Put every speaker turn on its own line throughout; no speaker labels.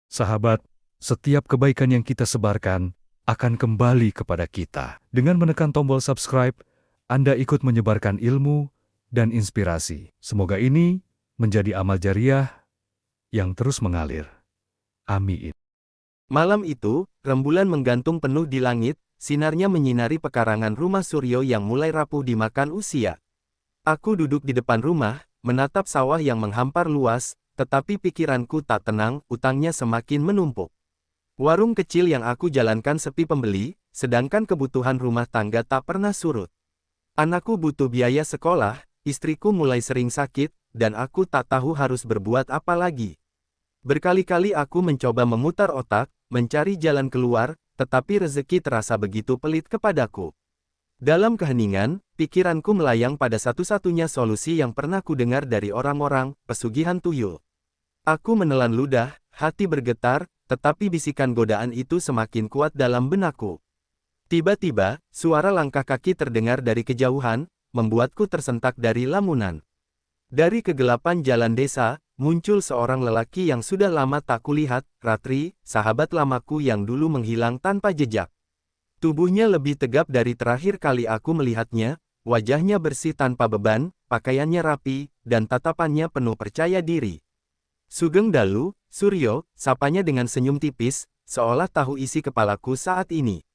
Sahabat, setiap kebaikan yang kita sebarkan akan kembali kepada kita. Dengan menekan tombol subscribe, Anda ikut menyebarkan ilmu dan inspirasi. Semoga ini menjadi amal jariah yang terus mengalir. Amin.
Malam itu, rembulan menggantung penuh di langit, sinarnya menyinari pekarangan rumah Suryo yang mulai rapuh dimakan usia. Aku duduk di depan rumah, menatap sawah yang menghampar luas, tetapi pikiranku tak tenang, utangnya semakin menumpuk. Warung kecil yang aku jalankan sepi pembeli, sedangkan kebutuhan rumah tangga tak pernah surut. Anakku butuh biaya sekolah, istriku mulai sering sakit, dan aku tak tahu harus berbuat apa lagi. Berkali-kali aku mencoba memutar otak, mencari jalan keluar, tetapi rezeki terasa begitu pelit kepadaku. Dalam keheningan, pikiranku melayang pada satu-satunya solusi yang pernah kudengar dari orang-orang, pesugihan tuyul. Aku menelan ludah, hati bergetar, tetapi bisikan godaan itu semakin kuat dalam benakku. Tiba-tiba, suara langkah kaki terdengar dari kejauhan, membuatku tersentak dari lamunan. Dari kegelapan jalan desa, muncul seorang lelaki yang sudah lama tak kulihat, Ratri, sahabat lamaku yang dulu menghilang tanpa jejak. Tubuhnya lebih tegap dari terakhir kali aku melihatnya, wajahnya bersih tanpa beban, pakaiannya rapi, dan tatapannya penuh percaya diri. Sugeng Dalu, Suryo, sapanya dengan senyum tipis, seolah tahu isi kepalaku saat ini.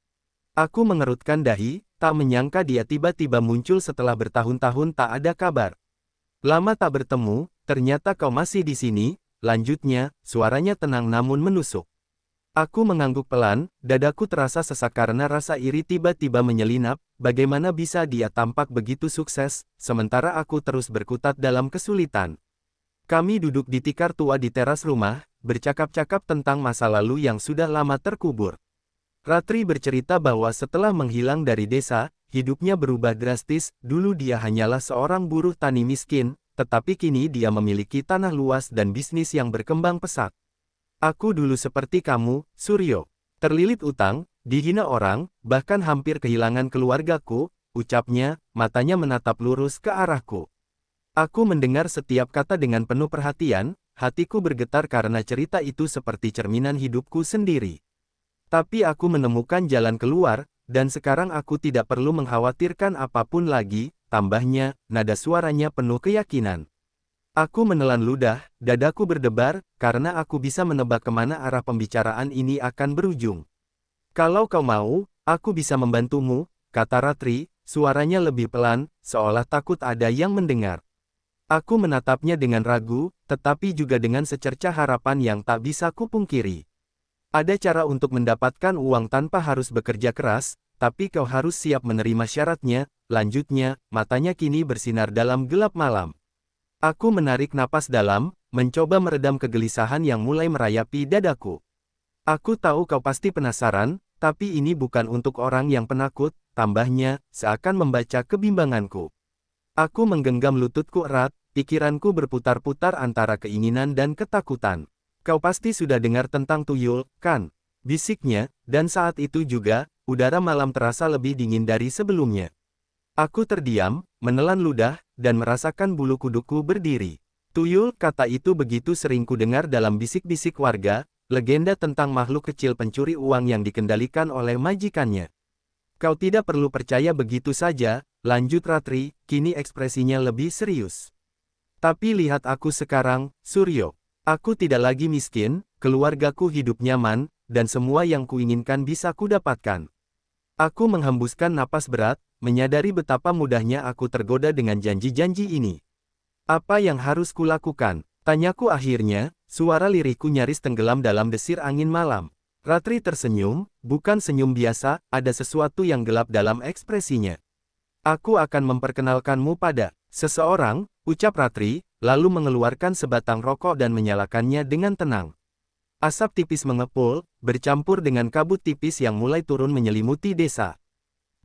Aku mengerutkan dahi, tak menyangka dia tiba-tiba muncul setelah bertahun-tahun tak ada kabar. Lama tak bertemu, ternyata kau masih di sini, lanjutnya, suaranya tenang namun menusuk. Aku mengangguk pelan, dadaku terasa sesak karena rasa iri tiba-tiba menyelinap, bagaimana bisa dia tampak begitu sukses, sementara aku terus berkutat dalam kesulitan. Kami duduk di tikar tua di teras rumah, bercakap-cakap tentang masa lalu yang sudah lama terkubur. Ratri bercerita bahwa setelah menghilang dari desa, hidupnya berubah drastis, dulu dia hanyalah seorang buruh tani miskin, tetapi kini dia memiliki tanah luas dan bisnis yang berkembang pesat. Aku dulu seperti kamu, Suryo. Terlilit utang, dihina orang, bahkan hampir kehilangan keluargaku, ucapnya, matanya menatap lurus ke arahku. Aku mendengar setiap kata dengan penuh perhatian, hatiku bergetar karena cerita itu seperti cerminan hidupku sendiri. Tapi aku menemukan jalan keluar, dan sekarang aku tidak perlu mengkhawatirkan apapun lagi, tambahnya, nada suaranya penuh keyakinan. Aku menelan ludah, dadaku berdebar, karena aku bisa menebak kemana arah pembicaraan ini akan berujung. Kalau kau mau, aku bisa membantumu, kata Ratri, suaranya lebih pelan, seolah takut ada yang mendengar. Aku menatapnya dengan ragu, tetapi juga dengan secercah harapan yang tak bisa kupungkiri. Ada cara untuk mendapatkan uang tanpa harus bekerja keras, tapi kau harus siap menerima syaratnya, lanjutnya, matanya kini bersinar dalam gelap malam. Aku menarik napas dalam, mencoba meredam kegelisahan yang mulai merayapi dadaku. Aku tahu kau pasti penasaran, tapi ini bukan untuk orang yang penakut, tambahnya, seakan membaca kebimbanganku. Aku menggenggam lututku erat, pikiranku berputar-putar antara keinginan dan ketakutan. Kau pasti sudah dengar tentang tuyul, kan? Bisiknya, dan saat itu juga, udara malam terasa lebih dingin dari sebelumnya. Aku terdiam, menelan ludah, dan merasakan bulu kuduku berdiri. Tuyul, kata itu begitu sering kudengar dalam bisik-bisik warga, legenda tentang makhluk kecil pencuri uang yang dikendalikan oleh majikannya. Kau tidak perlu percaya begitu saja, lanjut Ratri, kini ekspresinya lebih serius. Tapi lihat aku sekarang, Suryo. Aku tidak lagi miskin, keluargaku hidup nyaman, dan semua yang kuinginkan bisa kudapatkan. Aku menghembuskan napas berat, menyadari betapa mudahnya aku tergoda dengan janji-janji ini. Apa yang harus kulakukan? Tanyaku akhirnya, suara lirikku nyaris tenggelam dalam desir angin malam. Ratri tersenyum, bukan senyum biasa, ada sesuatu yang gelap dalam ekspresinya. Aku akan memperkenalkanmu pada seseorang, ucap Ratri, lalu mengeluarkan sebatang rokok dan menyalakannya dengan tenang. Asap tipis mengepul, bercampur dengan kabut tipis yang mulai turun menyelimuti desa.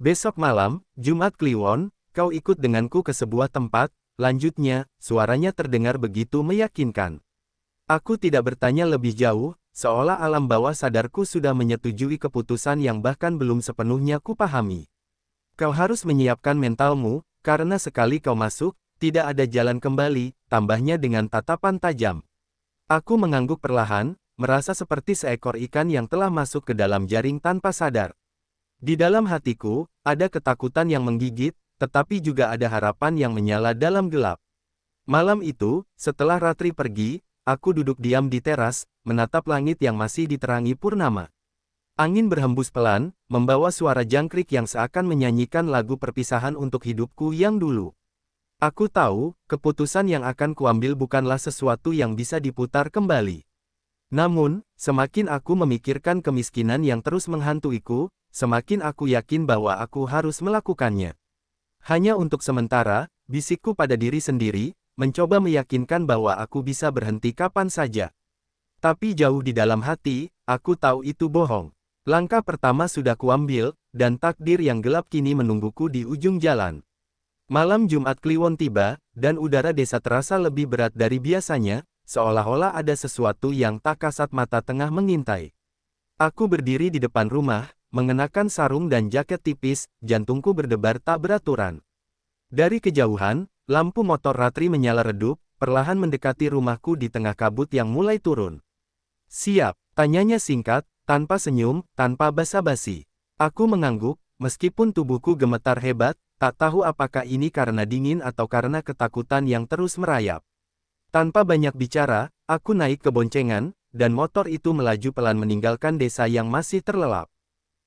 Besok malam, Jumat Kliwon, kau ikut denganku ke sebuah tempat, lanjutnya, suaranya terdengar begitu meyakinkan. Aku tidak bertanya lebih jauh, seolah alam bawah sadarku sudah menyetujui keputusan yang bahkan belum sepenuhnya kupahami. Kau harus menyiapkan mentalmu, karena sekali kau masuk, tidak ada jalan kembali, tambahnya dengan tatapan tajam. Aku mengangguk perlahan, merasa seperti seekor ikan yang telah masuk ke dalam jaring tanpa sadar. Di dalam hatiku, ada ketakutan yang menggigit, tetapi juga ada harapan yang menyala dalam gelap. Malam itu, setelah Ratri pergi, aku duduk diam di teras, menatap langit yang masih diterangi purnama. Angin berhembus pelan, membawa suara jangkrik yang seakan menyanyikan lagu perpisahan untuk hidupku yang dulu. Aku tahu, keputusan yang akan kuambil bukanlah sesuatu yang bisa diputar kembali. Namun, semakin aku memikirkan kemiskinan yang terus menghantuiku, semakin aku yakin bahwa aku harus melakukannya. Hanya untuk sementara, bisikku pada diri sendiri, mencoba meyakinkan bahwa aku bisa berhenti kapan saja. Tapi jauh di dalam hati, aku tahu itu bohong. Langkah pertama sudah kuambil, dan takdir yang gelap kini menungguku di ujung jalan. Malam Jumat Kliwon tiba, dan udara desa terasa lebih berat dari biasanya, seolah-olah ada sesuatu yang tak kasat mata tengah mengintai. Aku berdiri di depan rumah, mengenakan sarung dan jaket tipis, jantungku berdebar tak beraturan. Dari kejauhan, lampu motor Ratri menyala redup, perlahan mendekati rumahku di tengah kabut yang mulai turun. "Siap?" tanyanya singkat, tanpa senyum, tanpa basa-basi. Aku mengangguk, meskipun tubuhku gemetar hebat, tak tahu apakah ini karena dingin atau karena ketakutan yang terus merayap. Tanpa banyak bicara, aku naik ke boncengan, dan motor itu melaju pelan meninggalkan desa yang masih terlelap.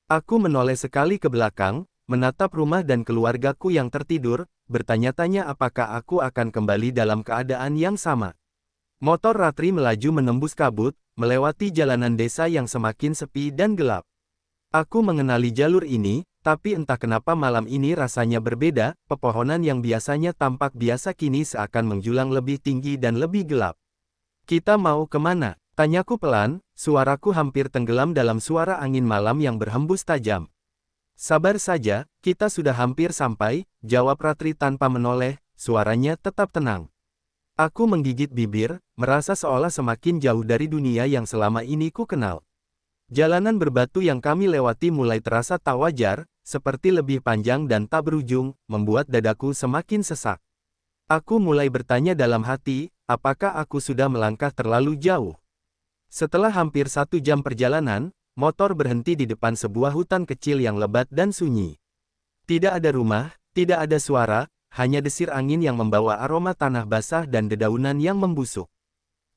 Aku menoleh sekali ke belakang, menatap rumah dan keluargaku yang tertidur, bertanya-tanya apakah aku akan kembali dalam keadaan yang sama. Motor Ratri melaju menembus kabut, melewati jalanan desa yang semakin sepi dan gelap. Aku mengenali jalur ini, tapi entah kenapa malam ini rasanya berbeda, pepohonan yang biasanya tampak biasa kini seakan menjulang lebih tinggi dan lebih gelap. "Kita mau kemana?" tanyaku pelan, suaraku hampir tenggelam dalam suara angin malam yang berhembus tajam. "Sabar saja, kita sudah hampir sampai," jawab Ratri tanpa menoleh, suaranya tetap tenang. Aku menggigit bibir, merasa seolah semakin jauh dari dunia yang selama ini ku kenal. Jalanan berbatu yang kami lewati mulai terasa tak wajar, seperti lebih panjang dan tak berujung, membuat dadaku semakin sesak. Aku mulai bertanya dalam hati, apakah aku sudah melangkah terlalu jauh? Setelah hampir 1 jam perjalanan, motor berhenti di depan sebuah hutan kecil yang lebat dan sunyi. Tidak ada rumah, tidak ada suara, hanya desir angin yang membawa aroma tanah basah dan dedaunan yang membusuk.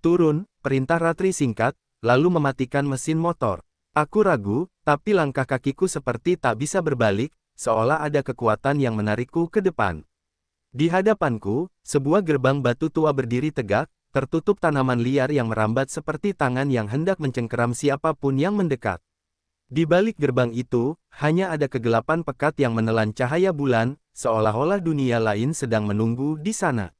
"Turun," perintah Ratri singkat, lalu mematikan mesin motor. Aku ragu, tapi langkah kakiku seperti tak bisa berbalik, seolah ada kekuatan yang menarikku ke depan. Di hadapanku, sebuah gerbang batu tua berdiri tegak, tertutup tanaman liar yang merambat seperti tangan yang hendak mencengkeram siapapun yang mendekat. Di balik gerbang itu, hanya ada kegelapan pekat yang menelan cahaya bulan, seolah-olah dunia lain sedang menunggu di sana.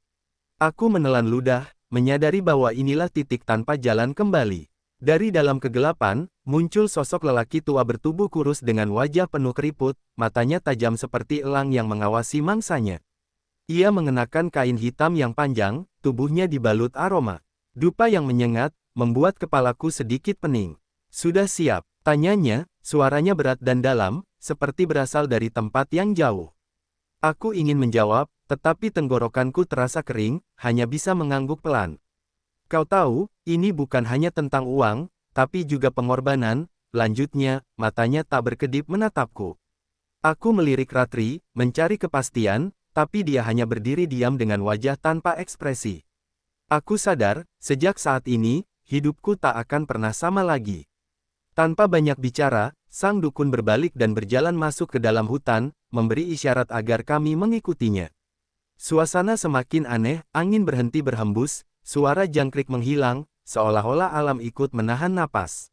Aku menelan ludah, menyadari bahwa inilah titik tanpa jalan kembali. Dari dalam kegelapan, muncul sosok lelaki tua bertubuh kurus dengan wajah penuh keriput, matanya tajam seperti elang yang mengawasi mangsanya. Ia mengenakan kain hitam yang panjang, tubuhnya dibalut aroma dupa yang menyengat, membuat kepalaku sedikit pening. "Sudah siap?" tanyanya, suaranya berat dan dalam, seperti berasal dari tempat yang jauh. Aku ingin menjawab, tetapi tenggorokanku terasa kering, hanya bisa mengangguk pelan. "Kau tahu, ini bukan hanya tentang uang, tapi juga pengorbanan," lanjutnya, matanya tak berkedip menatapku. Aku melirik Ratri, mencari kepastian, tapi dia hanya berdiri diam dengan wajah tanpa ekspresi. Aku sadar, sejak saat ini, hidupku tak akan pernah sama lagi. Tanpa banyak bicara, sang dukun berbalik dan berjalan masuk ke dalam hutan, memberi isyarat agar kami mengikutinya. Suasana semakin aneh, angin berhenti berhembus, suara jangkrik menghilang, seolah-olah alam ikut menahan napas.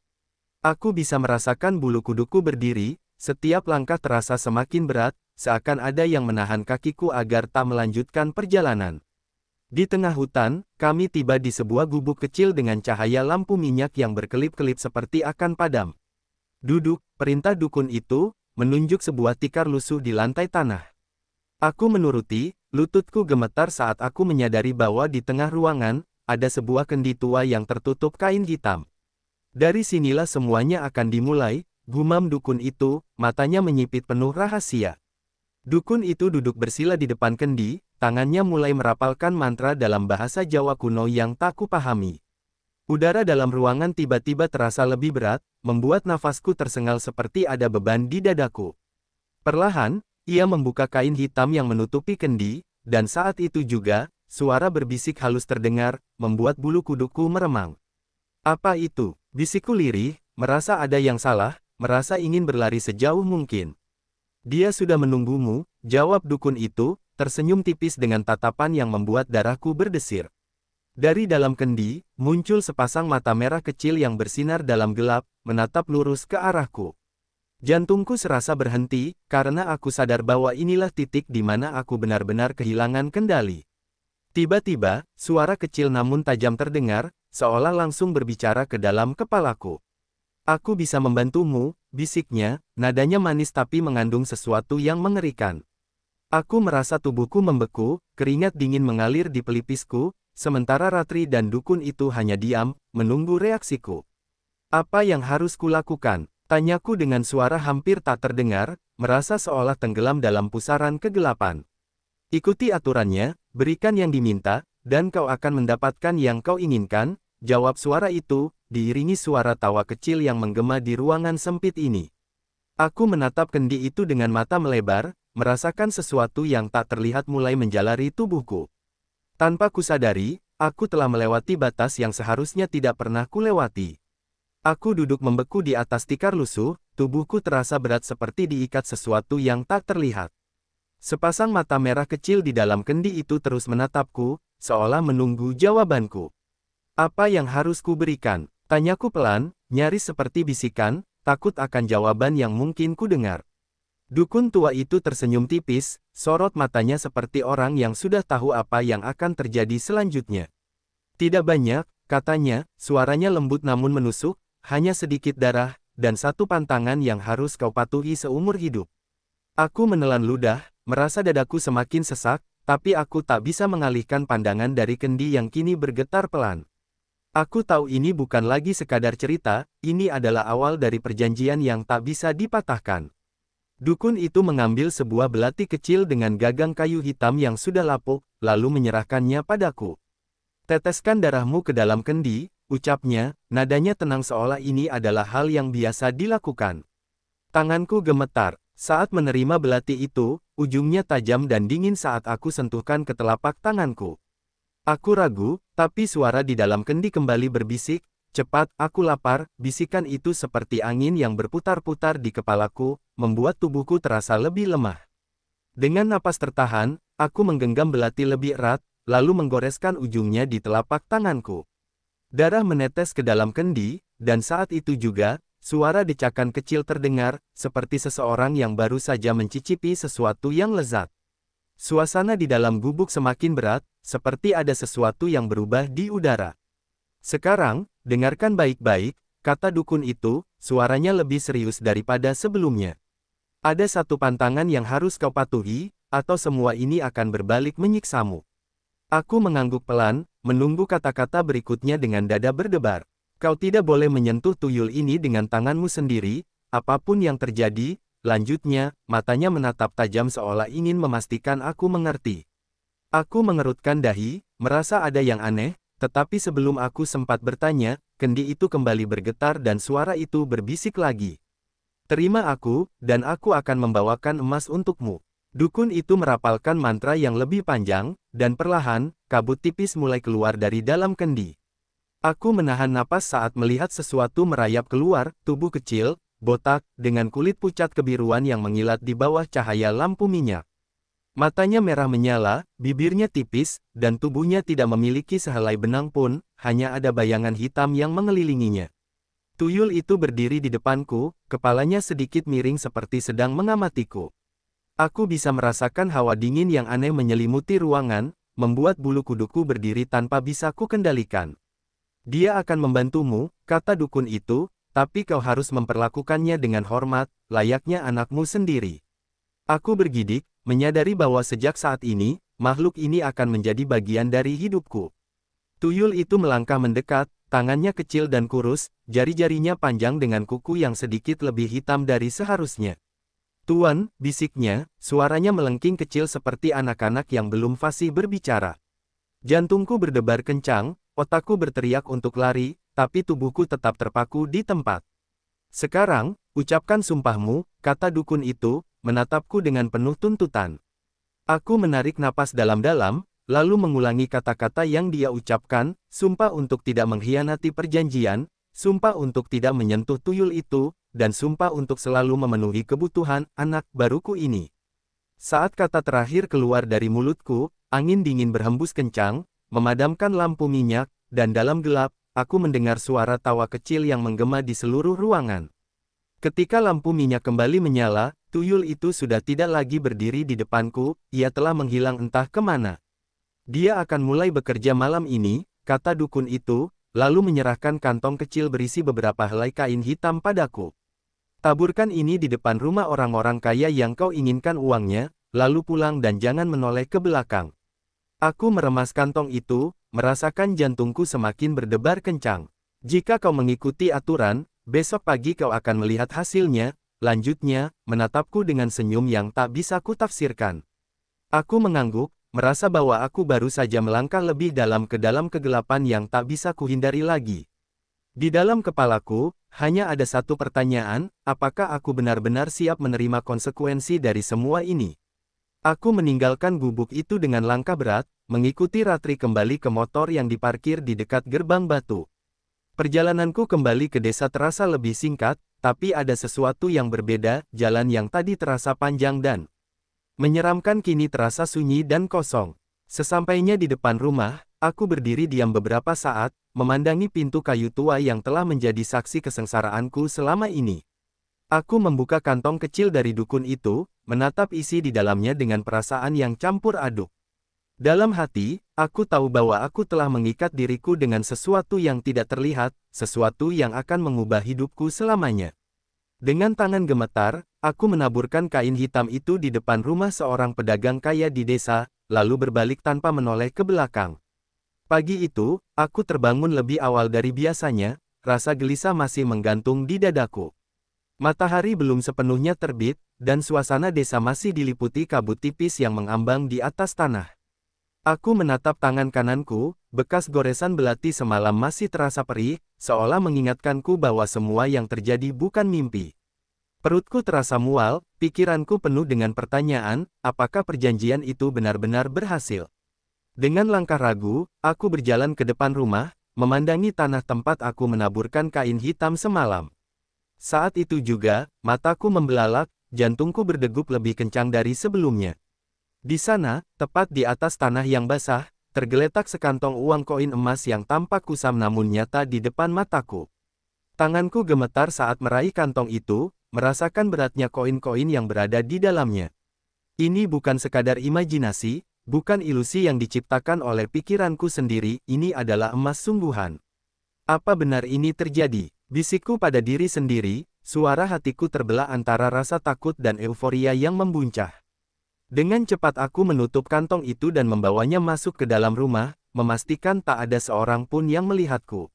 Aku bisa merasakan bulu kuduku berdiri, setiap langkah terasa semakin berat, seakan ada yang menahan kakiku agar tak melanjutkan perjalanan. Di tengah hutan, kami tiba di sebuah gubuk kecil dengan cahaya lampu minyak yang berkelip-kelip seperti akan padam. "Duduk," perintah dukun itu, menunjuk sebuah tikar lusuh di lantai tanah. Aku menuruti, lututku gemetar saat aku menyadari bahwa di tengah ruangan, ada sebuah kendi tua yang tertutup kain hitam. "Dari sinilah semuanya akan dimulai," gumam dukun itu, matanya menyipit penuh rahasia. Dukun itu duduk bersila di depan kendi, tangannya mulai merapalkan mantra dalam bahasa Jawa kuno yang tak kupahami. Udara dalam ruangan tiba-tiba terasa lebih berat, membuat nafasku tersengal seperti ada beban di dadaku. Perlahan, ia membuka kain hitam yang menutupi kendi, dan saat itu juga, suara berbisik halus terdengar, membuat bulu kuduku meremang. Apa itu? Bisikku lirih, merasa ada yang salah, merasa ingin berlari sejauh mungkin. Dia sudah menunggumu, jawab dukun itu, tersenyum tipis dengan tatapan yang membuat darahku berdesir. Dari dalam kendi, muncul sepasang mata merah kecil yang bersinar dalam gelap, menatap lurus ke arahku. Jantungku serasa berhenti, karena aku sadar bahwa inilah titik di mana aku benar-benar kehilangan kendali. Tiba-tiba, suara kecil namun tajam terdengar, seolah langsung berbicara ke dalam kepalaku. Aku bisa membantumu, bisiknya, nadanya manis tapi mengandung sesuatu yang mengerikan. Aku merasa tubuhku membeku, keringat dingin mengalir di pelipisku, sementara Ratri dan dukun itu hanya diam, menunggu reaksiku. Apa yang harus kulakukan? Tanyaku dengan suara hampir tak terdengar, merasa seolah tenggelam dalam pusaran kegelapan. Ikuti aturannya, berikan yang diminta, dan kau akan mendapatkan yang kau inginkan, jawab suara itu, diiringi suara tawa kecil yang menggema di ruangan sempit ini. Aku menatap kendi itu dengan mata melebar, merasakan sesuatu yang tak terlihat mulai menjalari tubuhku. Tanpa kusadari, aku telah melewati batas yang seharusnya tidak pernah kulewati. Aku duduk membeku di atas tikar lusuh, tubuhku terasa berat seperti diikat sesuatu yang tak terlihat. Sepasang mata merah kecil di dalam kendi itu terus menatapku, seolah menunggu jawabanku. Apa yang harus kuberikan? Tanyaku pelan, nyaris seperti bisikan, takut akan jawaban yang mungkin kudengar. Dukun tua itu tersenyum tipis, sorot matanya seperti orang yang sudah tahu apa yang akan terjadi selanjutnya. Tidak banyak, katanya, suaranya lembut namun menusuk, hanya sedikit darah, dan satu pantangan yang harus kau patuhi seumur hidup. Aku menelan ludah, merasa dadaku semakin sesak, tapi aku tak bisa mengalihkan pandangan dari kendi yang kini bergetar pelan. Aku tahu ini bukan lagi sekadar cerita, ini adalah awal dari perjanjian yang tak bisa dipatahkan. Dukun itu mengambil sebuah belati kecil dengan gagang kayu hitam yang sudah lapuk, lalu menyerahkannya padaku. Teteskan darahmu ke dalam kendi, ucapnya, nadanya tenang seolah ini adalah hal yang biasa dilakukan. Tanganku gemetar, saat menerima belati itu, ujungnya tajam dan dingin saat aku sentuhkan ke telapak tanganku. Aku ragu, tapi suara di dalam kendi kembali berbisik, cepat, aku lapar, bisikan itu seperti angin yang berputar-putar di kepalaku, membuat tubuhku terasa lebih lemah. Dengan napas tertahan, aku menggenggam belati lebih erat, lalu menggoreskan ujungnya di telapak tanganku. Darah menetes ke dalam kendi, dan saat itu juga, suara decakan kecil terdengar, seperti seseorang yang baru saja mencicipi sesuatu yang lezat. Suasana di dalam gubuk semakin berat, seperti ada sesuatu yang berubah di udara. Sekarang, dengarkan baik-baik, kata dukun itu, suaranya lebih serius daripada sebelumnya. Ada satu pantangan yang harus kau patuhi, atau semua ini akan berbalik menyiksamu. Aku mengangguk pelan, menunggu kata-kata berikutnya dengan dada berdebar. Kau tidak boleh menyentuh tuyul ini dengan tanganmu sendiri, apapun yang terjadi. Lanjutnya, matanya menatap tajam seolah ingin memastikan aku mengerti. Aku mengerutkan dahi, merasa ada yang aneh, tetapi sebelum aku sempat bertanya, kendi itu kembali bergetar dan suara itu berbisik lagi. Terima aku, dan aku akan membawakan emas untukmu. Dukun itu merapalkan mantra yang lebih panjang, dan perlahan, kabut tipis mulai keluar dari dalam kendi. Aku menahan napas saat melihat sesuatu merayap keluar, tubuh kecil, botak, dengan kulit pucat kebiruan yang mengilat di bawah cahaya lampu minyak. Matanya merah menyala, bibirnya tipis, dan tubuhnya tidak memiliki sehelai benang pun, hanya ada bayangan hitam yang mengelilinginya. Tuyul itu berdiri di depanku, kepalanya sedikit miring seperti sedang mengamatiku. Aku bisa merasakan hawa dingin yang aneh menyelimuti ruangan, membuat bulu kuduku berdiri tanpa bisa kukendalikan. Dia akan membantumu, kata dukun itu, tapi kau harus memperlakukannya dengan hormat, layaknya anakmu sendiri. Aku bergidik, menyadari bahwa sejak saat ini, makhluk ini akan menjadi bagian dari hidupku. Tuyul itu melangkah mendekat, tangannya kecil dan kurus, jari-jarinya panjang dengan kuku yang sedikit lebih hitam dari seharusnya. Tuan, bisiknya, suaranya melengking kecil seperti anak-anak yang belum fasih berbicara. Jantungku berdebar kencang, Otakku berteriak untuk lari, tapi tubuhku tetap terpaku di tempat. Sekarang, ucapkan sumpahmu, kata dukun itu, menatapku dengan penuh tuntutan. Aku menarik napas dalam-dalam, lalu mengulangi kata-kata yang dia ucapkan, sumpah untuk tidak mengkhianati perjanjian, sumpah untuk tidak menyentuh tuyul itu, dan sumpah untuk selalu memenuhi kebutuhan anak baruku ini. Saat kata terakhir keluar dari mulutku, angin dingin berhembus kencang, memadamkan lampu minyak, dan dalam gelap, aku mendengar suara tawa kecil yang menggema di seluruh ruangan. Ketika lampu minyak kembali menyala, tuyul itu sudah tidak lagi berdiri di depanku, ia telah menghilang entah kemana. Dia akan mulai bekerja malam ini, kata dukun itu, lalu menyerahkan kantong kecil berisi beberapa helai kain hitam padaku. Taburkan ini di depan rumah orang-orang kaya yang kau inginkan uangnya, lalu pulang dan jangan menoleh ke belakang. Aku meremas kantong itu, merasakan jantungku semakin berdebar kencang. Jika kau mengikuti aturan, besok pagi kau akan melihat hasilnya, lanjutnya, menatapku dengan senyum yang tak bisa kutafsirkan. Aku mengangguk, merasa bahwa aku baru saja melangkah lebih dalam ke dalam kegelapan yang tak bisa kuhindari lagi. Di dalam kepalaku, hanya ada satu pertanyaan, apakah aku benar-benar siap menerima konsekuensi dari semua ini? Aku meninggalkan gubuk itu dengan langkah berat, mengikuti Ratri kembali ke motor yang diparkir di dekat gerbang batu. Perjalananku kembali ke desa terasa lebih singkat, tapi ada sesuatu yang berbeda, jalan yang tadi terasa panjang dan menyeramkan kini terasa sunyi dan kosong. Sesampainya di depan rumah, aku berdiri diam beberapa saat, memandangi pintu kayu tua yang telah menjadi saksi kesengsaraanku selama ini. Aku membuka kantong kecil dari dukun itu, menatap isi di dalamnya dengan perasaan yang campur aduk. Dalam hati, aku tahu bahwa aku telah mengikat diriku dengan sesuatu yang tidak terlihat, sesuatu yang akan mengubah hidupku selamanya. Dengan tangan gemetar, aku menaburkan kain hitam itu di depan rumah seorang pedagang kaya di desa, lalu berbalik tanpa menoleh ke belakang. Pagi itu, aku terbangun lebih awal dari biasanya, rasa gelisah masih menggantung di dadaku. Matahari belum sepenuhnya terbit, dan suasana desa masih diliputi kabut tipis yang mengambang di atas tanah. Aku menatap tangan kananku, bekas goresan belati semalam masih terasa perih, seolah mengingatkanku bahwa semua yang terjadi bukan mimpi. Perutku terasa mual, pikiranku penuh dengan pertanyaan, apakah perjanjian itu benar-benar berhasil? Dengan langkah ragu, aku berjalan ke depan rumah, memandangi tanah tempat aku menaburkan kain hitam semalam. Saat itu juga, mataku membelalak, jantungku berdegup lebih kencang dari sebelumnya. Di sana, tepat di atas tanah yang basah, tergeletak sekantong uang koin emas yang tampak kusam namun nyata di depan mataku. Tanganku gemetar saat meraih kantong itu, merasakan beratnya koin-koin yang berada di dalamnya. Ini bukan sekadar imajinasi, bukan ilusi yang diciptakan oleh pikiranku sendiri, ini adalah emas sungguhan. Apa benar ini terjadi? Bisikku pada diri sendiri, suara hatiku terbelah antara rasa takut dan euforia yang membuncah. Dengan cepat aku menutup kantong itu dan membawanya masuk ke dalam rumah, memastikan tak ada seorang pun yang melihatku.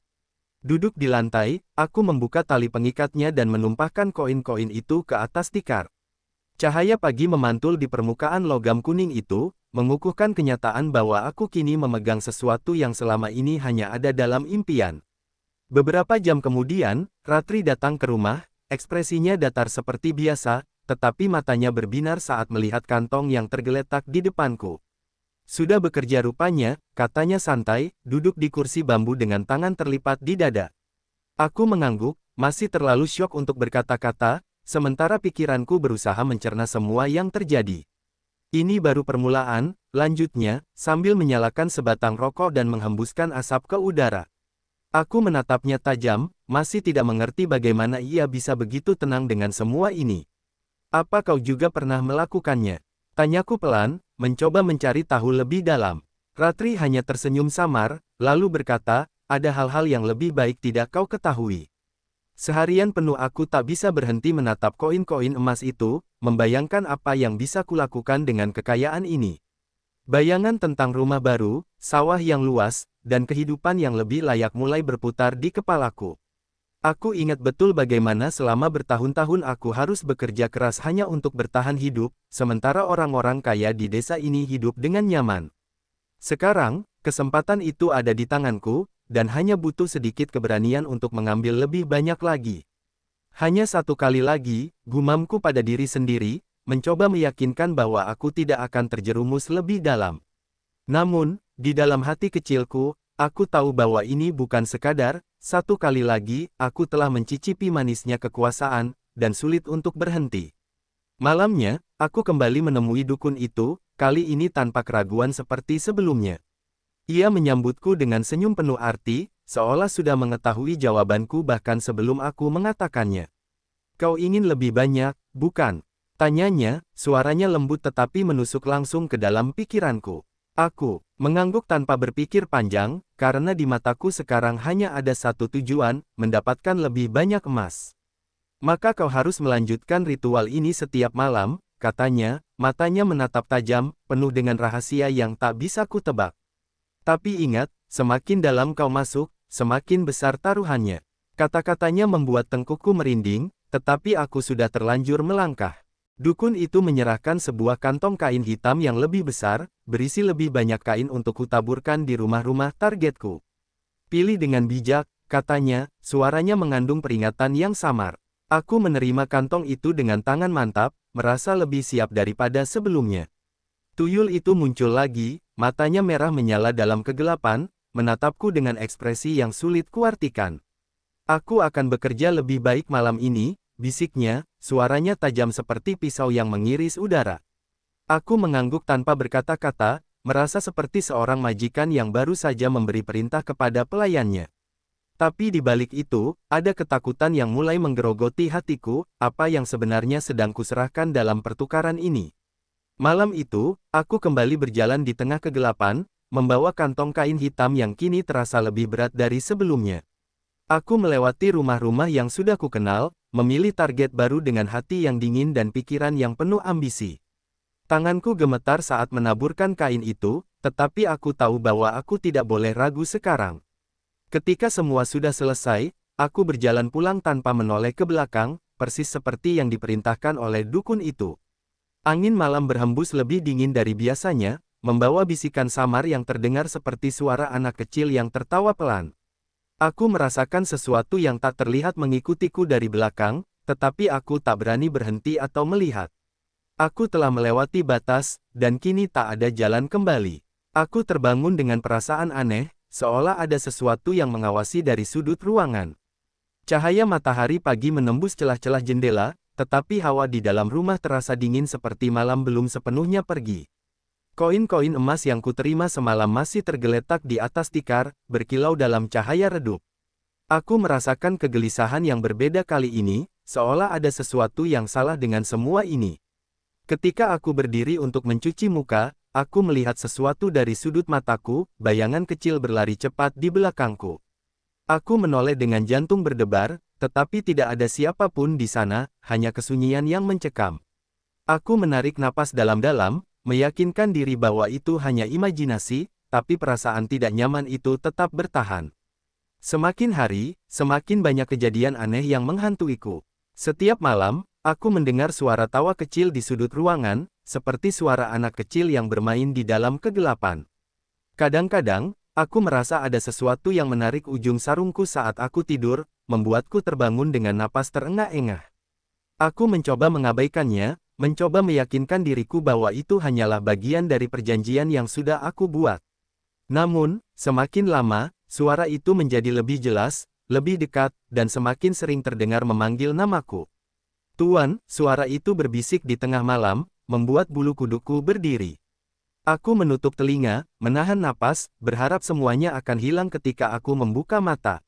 Duduk di lantai, aku membuka tali pengikatnya dan menumpahkan koin-koin itu ke atas tikar. Cahaya pagi memantul di permukaan logam kuning itu, mengukuhkan kenyataan bahwa aku kini memegang sesuatu yang selama ini hanya ada dalam impian. Beberapa jam kemudian, Ratri datang ke rumah, ekspresinya datar seperti biasa, tetapi matanya berbinar saat melihat kantong yang tergeletak di depanku. Sudah bekerja rupanya, katanya santai, duduk di kursi bambu dengan tangan terlipat di dada. Aku mengangguk, masih terlalu syok untuk berkata-kata, sementara pikiranku berusaha mencerna semua yang terjadi. Ini baru permulaan, lanjutnya, sambil menyalakan sebatang rokok dan menghembuskan asap ke udara. Aku menatapnya tajam, masih tidak mengerti bagaimana ia bisa begitu tenang dengan semua ini. Apa kau juga pernah melakukannya? Tanyaku pelan, mencoba mencari tahu lebih dalam. Ratri hanya tersenyum samar, lalu berkata, ada hal-hal yang lebih baik tidak kau ketahui. Seharian penuh aku tak bisa berhenti menatap koin-koin emas itu, membayangkan apa yang bisa kulakukan dengan kekayaan ini. Bayangan tentang rumah baru, sawah yang luas, dan kehidupan yang lebih layak mulai berputar di kepalaku. Aku ingat betul bagaimana selama bertahun-tahun aku harus bekerja keras hanya untuk bertahan hidup, sementara orang-orang kaya di desa ini hidup dengan nyaman. Sekarang, kesempatan itu ada di tanganku, dan hanya butuh sedikit keberanian untuk mengambil lebih banyak lagi. Hanya satu kali lagi, gumamku pada diri sendiri, mencoba meyakinkan bahwa aku tidak akan terjerumus lebih dalam. Namun, di dalam hati kecilku, aku tahu bahwa ini bukan sekadar, satu kali lagi, aku telah mencicipi manisnya kekuasaan, dan sulit untuk berhenti. Malamnya, aku kembali menemui dukun itu, kali ini tanpa keraguan seperti sebelumnya. Ia menyambutku dengan senyum penuh arti, seolah sudah mengetahui jawabanku bahkan sebelum aku mengatakannya. Kau ingin lebih banyak, bukan? Tanyanya, suaranya lembut tetapi menusuk langsung ke dalam pikiranku. Aku mengangguk tanpa berpikir panjang, karena di mataku sekarang hanya ada satu tujuan, mendapatkan lebih banyak emas. Maka kau harus melanjutkan ritual ini setiap malam, katanya, matanya menatap tajam, penuh dengan rahasia yang tak bisa kutebak. Tapi ingat, semakin dalam kau masuk, semakin besar taruhannya. Kata-katanya membuat tengkukku merinding, tetapi aku sudah terlanjur melangkah. Dukun itu menyerahkan sebuah kantong kain hitam yang lebih besar, berisi lebih banyak kain untuk kutaburkan di rumah-rumah targetku. Pilih dengan bijak, katanya, suaranya mengandung peringatan yang samar. Aku menerima kantong itu dengan tangan mantap, merasa lebih siap daripada sebelumnya. Tuyul itu muncul lagi, matanya merah menyala dalam kegelapan, menatapku dengan ekspresi yang sulit kuartikan. Aku akan bekerja lebih baik malam ini, bisiknya, suaranya tajam seperti pisau yang mengiris udara. Aku mengangguk tanpa berkata-kata, merasa seperti seorang majikan yang baru saja memberi perintah kepada pelayannya. Tapi di balik itu, ada ketakutan yang mulai menggerogoti hatiku, apa yang sebenarnya sedang kuserahkan dalam pertukaran ini. Malam itu, aku kembali berjalan di tengah kegelapan, membawa kantong kain hitam yang kini terasa lebih berat dari sebelumnya. Aku melewati rumah-rumah yang sudah kukenal, memilih target baru dengan hati yang dingin dan pikiran yang penuh ambisi. Tanganku gemetar saat menaburkan kain itu, tetapi aku tahu bahwa aku tidak boleh ragu sekarang. Ketika semua sudah selesai, aku berjalan pulang tanpa menoleh ke belakang, persis seperti yang diperintahkan oleh dukun itu. Angin malam berhembus lebih dingin dari biasanya, membawa bisikan samar yang terdengar seperti suara anak kecil yang tertawa pelan. Aku merasakan sesuatu yang tak terlihat mengikutiku dari belakang, tetapi aku tak berani berhenti atau melihat. Aku telah melewati batas, dan kini tak ada jalan kembali. Aku terbangun dengan perasaan aneh, seolah ada sesuatu yang mengawasi dari sudut ruangan. Cahaya matahari pagi menembus celah-celah jendela, tetapi hawa di dalam rumah terasa dingin seperti malam belum sepenuhnya pergi. Koin-koin emas yang kuterima semalam masih tergeletak di atas tikar, berkilau dalam cahaya redup. Aku merasakan kegelisahan yang berbeda kali ini, seolah ada sesuatu yang salah dengan semua ini. Ketika aku berdiri untuk mencuci muka, aku melihat sesuatu dari sudut mataku, bayangan kecil berlari cepat di belakangku. Aku menoleh dengan jantung berdebar, tetapi tidak ada siapapun di sana, hanya kesunyian yang mencekam. Aku menarik napas dalam-dalam, meyakinkan diri bahwa itu hanya imajinasi, tapi perasaan tidak nyaman itu tetap bertahan. Semakin hari, semakin banyak kejadian aneh yang menghantuiku. Setiap malam, aku mendengar suara tawa kecil di sudut ruangan, seperti suara anak kecil yang bermain di dalam kegelapan. Kadang-kadang, aku merasa ada sesuatu yang menarik ujung sarungku saat aku tidur, membuatku terbangun dengan napas terengah-engah. Aku mencoba mengabaikannya, mencoba meyakinkan diriku bahwa itu hanyalah bagian dari perjanjian yang sudah aku buat. Namun, semakin lama, suara itu menjadi lebih jelas, lebih dekat, dan semakin sering terdengar memanggil namaku. Tuan, suara itu berbisik di tengah malam, membuat bulu kuduku berdiri. Aku menutup telinga, menahan napas, berharap semuanya akan hilang ketika aku membuka mata.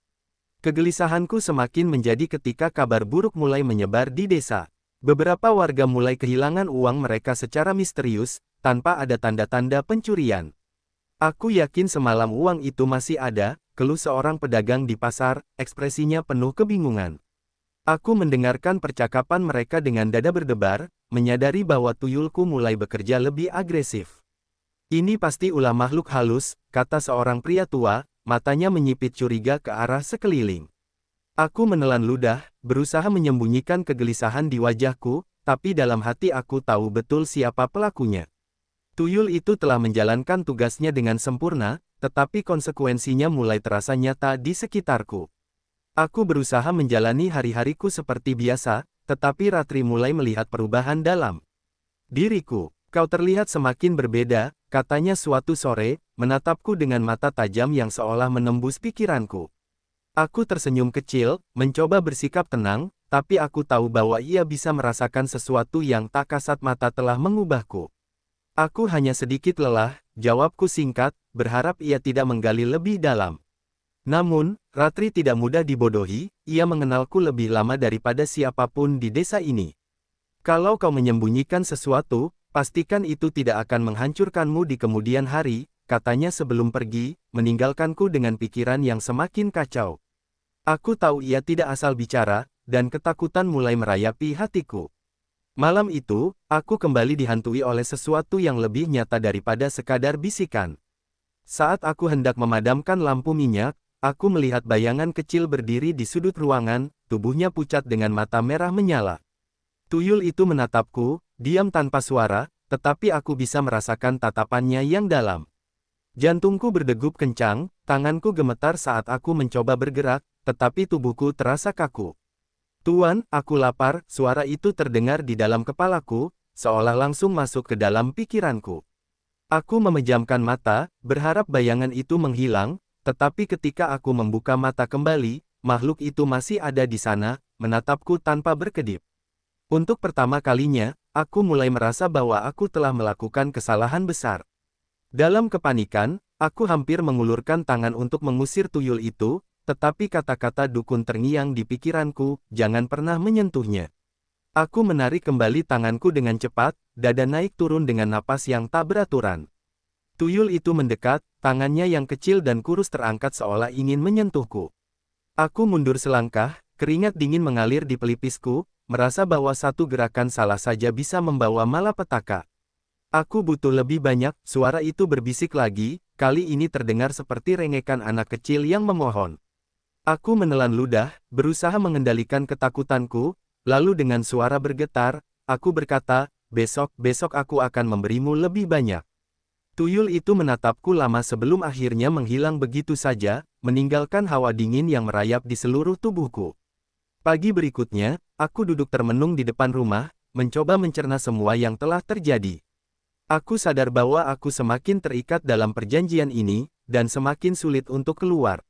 Kegelisahanku semakin menjadi ketika kabar buruk mulai menyebar di desa. Beberapa warga mulai kehilangan uang mereka secara misterius, tanpa ada tanda-tanda pencurian. Aku yakin semalam uang itu masih ada, keluh seorang pedagang di pasar, ekspresinya penuh kebingungan. Aku mendengarkan percakapan mereka dengan dada berdebar, menyadari bahwa tuyulku mulai bekerja lebih agresif. Ini pasti ulah makhluk halus, kata seorang pria tua, matanya menyipit curiga ke arah sekeliling. Aku menelan ludah, berusaha menyembunyikan kegelisahan di wajahku, tapi dalam hati aku tahu betul siapa pelakunya. Tuyul itu telah menjalankan tugasnya dengan sempurna, tetapi konsekuensinya mulai terasa nyata di sekitarku. Aku berusaha menjalani hari-hariku seperti biasa, tetapi Ratri mulai melihat perubahan dalam diriku. Kau terlihat semakin berbeda, katanya suatu sore, menatapku dengan mata tajam yang seolah menembus pikiranku. Aku tersenyum kecil, mencoba bersikap tenang, tapi aku tahu bahwa ia bisa merasakan sesuatu yang tak kasat mata telah mengubahku. Aku hanya sedikit lelah, jawabku singkat, berharap ia tidak menggali lebih dalam. Namun, Ratri tidak mudah dibodohi, ia mengenalku lebih lama daripada siapapun di desa ini. Kalau kau menyembunyikan sesuatu, pastikan itu tidak akan menghancurkanmu di kemudian hari, katanya sebelum pergi, meninggalkanku dengan pikiran yang semakin kacau. Aku tahu ia tidak asal bicara, dan ketakutan mulai merayapi hatiku. Malam itu, aku kembali dihantui oleh sesuatu yang lebih nyata daripada sekadar bisikan. Saat aku hendak memadamkan lampu minyak, aku melihat bayangan kecil berdiri di sudut ruangan, tubuhnya pucat dengan mata merah menyala. Tuyul itu menatapku, diam tanpa suara, tetapi aku bisa merasakan tatapannya yang dalam. Jantungku berdegup kencang, tanganku gemetar saat aku mencoba bergerak, tetapi tubuhku terasa kaku. Tuan, aku lapar, suara itu terdengar di dalam kepalaku, seolah langsung masuk ke dalam pikiranku. Aku memejamkan mata, berharap bayangan itu menghilang, tetapi ketika aku membuka mata kembali, makhluk itu masih ada di sana, menatapku tanpa berkedip. Untuk pertama kalinya, aku mulai merasa bahwa aku telah melakukan kesalahan besar. Dalam kepanikan, aku hampir mengulurkan tangan untuk mengusir tuyul itu, tetapi kata-kata dukun terngiang di pikiranku, jangan pernah menyentuhnya. Aku menarik kembali tanganku dengan cepat, dada naik turun dengan napas yang tak beraturan. Tuyul itu mendekat, tangannya yang kecil dan kurus terangkat seolah ingin menyentuhku. Aku mundur selangkah, keringat dingin mengalir di pelipisku, merasa bahwa satu gerakan salah saja bisa membawa malapetaka. Aku butuh lebih banyak, suara itu berbisik lagi, kali ini terdengar seperti rengekan anak kecil yang memohon. Aku menelan ludah, berusaha mengendalikan ketakutanku, lalu dengan suara bergetar, aku berkata, besok aku akan memberimu lebih banyak. Tuyul itu menatapku lama sebelum akhirnya menghilang begitu saja, meninggalkan hawa dingin yang merayap di seluruh tubuhku. Pagi berikutnya, aku duduk termenung di depan rumah, mencoba mencerna semua yang telah terjadi. Aku sadar bahwa aku semakin terikat dalam perjanjian ini, dan semakin sulit untuk keluar.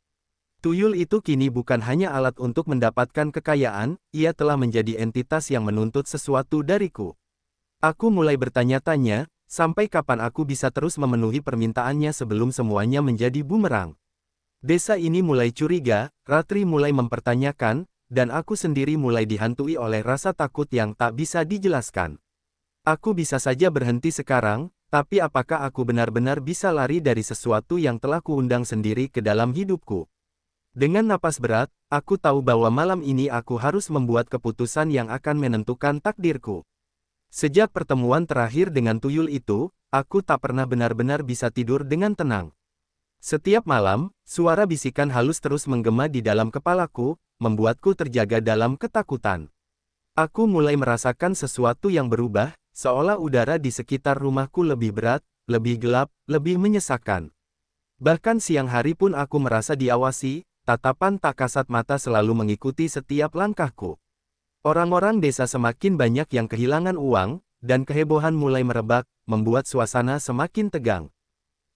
Tuyul itu kini bukan hanya alat untuk mendapatkan kekayaan, ia telah menjadi entitas yang menuntut sesuatu dariku. Aku mulai bertanya-tanya, sampai kapan aku bisa terus memenuhi permintaannya sebelum semuanya menjadi bumerang. Desa ini mulai curiga, Ratri mulai mempertanyakan, dan aku sendiri mulai dihantui oleh rasa takut yang tak bisa dijelaskan. Aku bisa saja berhenti sekarang, tapi apakah aku benar-benar bisa lari dari sesuatu yang telah kuundang sendiri ke dalam hidupku? Dengan napas berat, aku tahu bahwa malam ini aku harus membuat keputusan yang akan menentukan takdirku. Sejak pertemuan terakhir dengan tuyul itu, aku tak pernah benar-benar bisa tidur dengan tenang. Setiap malam, suara bisikan halus terus menggema di dalam kepalaku, membuatku terjaga dalam ketakutan. Aku mulai merasakan sesuatu yang berubah, seolah udara di sekitar rumahku lebih berat, lebih gelap, lebih menyesakkan. Bahkan siang hari pun aku merasa diawasi, tatapan tak kasat mata selalu mengikuti setiap langkahku. Orang-orang desa semakin banyak yang kehilangan uang, dan kehebohan mulai merebak, membuat suasana semakin tegang.